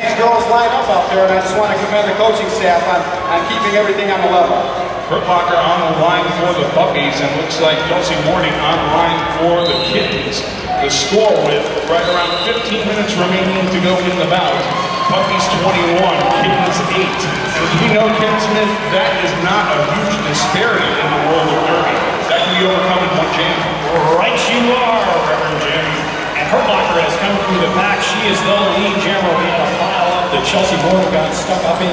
These girls line up out there, and I just want to commend the coaching staff on keeping everything on the level. Hurt Locker on the line for the puppies, and looks like Chelsea Morning on the line for the kittens. The score with right around 15 minutes remaining to go in the bout. Puppies 21, kittens 8. And as we know, Ken Smith, that is not a huge disparity in the world of derby. That can be overcome in one jam. Right you are, Reverend Jim. And Hurt Locker has come through the pack. She is the lead jammer. We had a pile up that Chelsea Morgan got stuck up in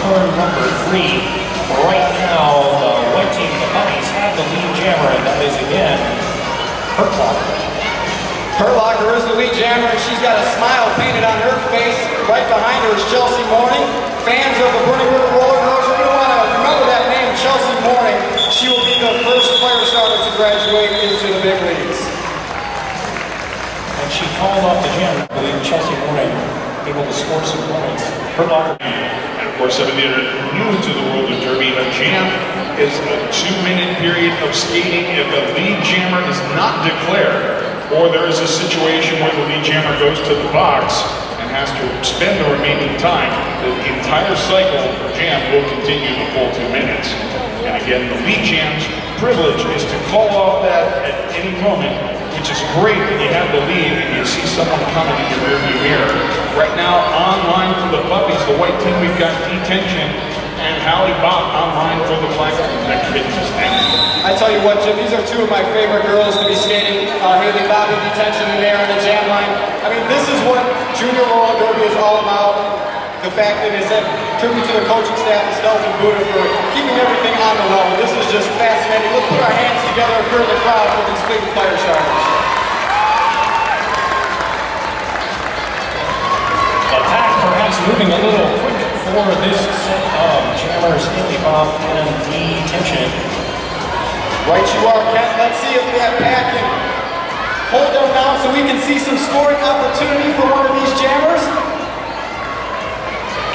turn number 3. Right now, the white team, the puppies, have the lead jammer, and that is again Hurt Locker. Hurt Locker is the lead jammer, and she's got a smile painted on her face. Right behind her is Chelsea Morning. Fans of the Burning River Roller Girls are going to want to remember that name, Chelsea Morning. She will be the first Firestarter to graduate into the big leagues. And she called off the jam. I believe Chelsea Morning able to score some points. Hurt Locker. And of course, if you're new to the world of derby, a jam is a 2-minute period of skating. If a lead jammer is not declared, or there is a situation where the lead jammer goes to the box and has to spend the remaining time, the entire cycle of jam will continue the full 2 minutes. And again, the lead jam's privilege is to call off that at any moment, which is great when you have the lead and you see someone coming in your rearview mirror. Right now, online for the puppies, the white team, we've got Detention and Hallie Bopp online for the black kittens. I tell you what, Jim, these are two of my favorite girls to be skating. Hallie Bopp and Detention in there on the jam line. I mean, this is what junior roller derby is all about. The fact that it's a tribute to the coaching staff and Stealth and Buddha for keeping everything on the level. This is just fascinating. Let's put our hands together for the crowd for these big Firestarters. The pack perhaps moving a little quick for this set of jammers, Hallie Bopp and Detention. Right you are, Kent. Let's see if that pack can hold them down so we can see some scoring opportunity for one of these jammers.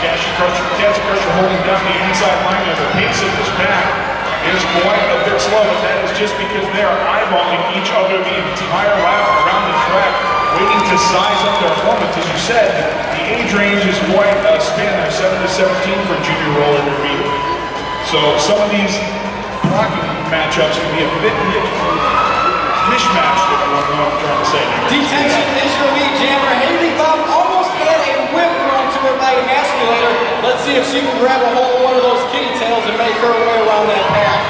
Cassie Crusher holding down the inside line, and the pace of this pack is quite a bit slow, and that is just because they are eyeballing each other the entire lap around the track, waiting to size up their opponents. As you said, the age range is quite a span of 7 to 17 for junior roller derby. So some of these blocking matchups can be a bit mishmashed, if you know what I'm trying to say. Detention is your lead jammer. Hallie Bopp almost had a whip thrown to her by emasculator. Let's see if she can grab a hold of one of those kitty tails and make her way around that pack.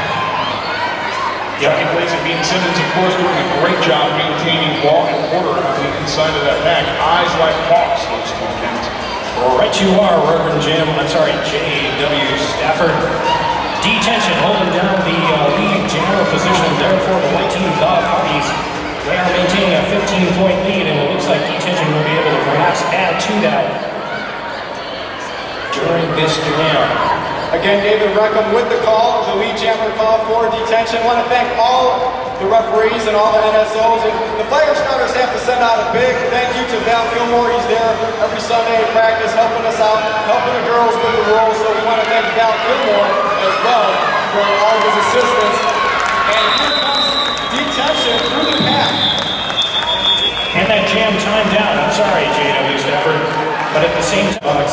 Johnny Blaze and Bean Simmons, of course, doing a great job maintaining law and order on the inside of that pack. Eyes like hawks, those two Kent. Right you are, Reverend Jim. I'm sorry, J.W. Stafford. Detention holding down the lead jammer position there for the white team, the puppies. They are maintaining a 15-point lead, and it looks like Detention will be able to perhaps add to that during this jam. Again, David Reckham with the call, the lead jammer call for Detention. I want to thank all the referees and all the NSOs. And the Firestarters have to send out a big thank you to Val Gilmore. He's there every Sunday at practice helping us out, helping the girls with the rolls. So we want to thank Val Gilmore as well for all of his assistance. And here comes Detention through the pack. And that jam timed out. I'm sorry, J.W. Stafford. But at the same time,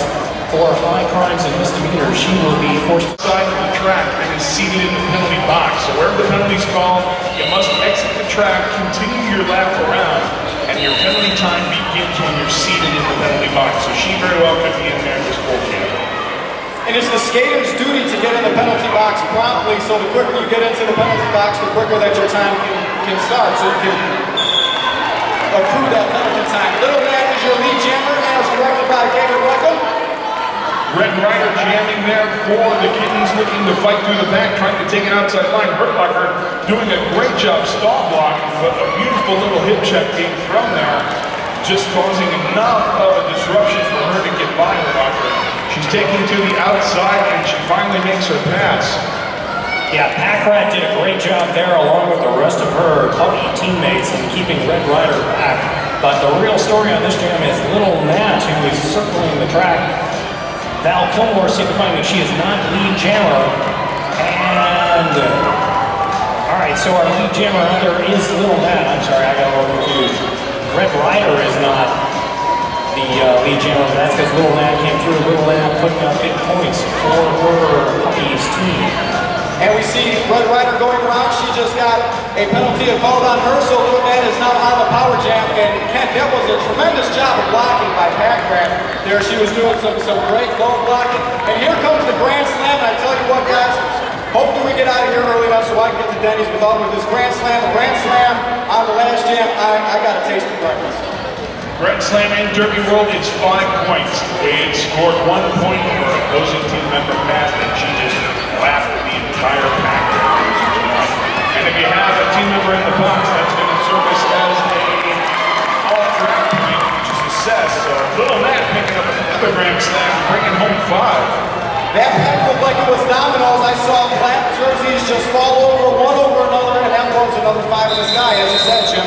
for high crimes and misdemeanors, she will be forced side of the track and is seated in the penalty box. So wherever the penalty's called, you must exit the track, continue your lap around, and your penalty time begins when you're seated in the penalty box. So she very well could be in there this full jam. And it's the skater's duty to get in the penalty box promptly, so the quicker you get into the penalty box, the quicker that your time can start, so you can accrue that penalty time. Little Man is your lead jammer, as directed by David Reckham. Red Rider jamming there for the kittens, looking to fight through the back, trying to take an outside line. Hurt Locker doing a great job stall blocking, but a beautiful little hip check being thrown there, just causing enough of a disruption for her to get by Hurt Locker. She's taking to the outside, and she finally makes her pass. Yeah, Pack Rat did a great job there, along with the rest of her puppy teammates, in keeping Red Rider back. But the real story on this jam is Little Nat, who is circling the track. Val Kilmore signifying that she is not lead jammer. And, all right, so our lead jammer other is Little Nat. I'm sorry, I got a little confused. Red Rider is not the lead jammer. That's because Little Nat came through. Little Nat putting up big points for her Puppy's team. And we see Red Ryder going around. She just got a penalty called on her, so Little Nat is now on the power jam. And Kent, that was a tremendous job of blocking by Pac-Man there. She was doing some great low blocking. And here comes the Grand Slam. And I tell you what, guys, hopefully we get out of here early enough so I can get to Denny's with this Grand Slam. The Grand Slam on the last jam, I got a taste of breakfast. Grand Slam in Derby World, it's 5 points. Wade scored 1 point for opposing team member Pat, and she just laughed at the entire pack. And if you have a team member in the box, that's going to serve as an alternate point, which is assessed. So Little Nat picking up another Grand Slam, bringing home 5. That pack looked like it was dominoes. I saw black jerseys just fall over one over another, and that was another 5 in the sky, as you said, Jim.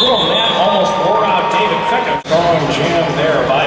Little Nat almost wore out David Feckham. Strong jam there by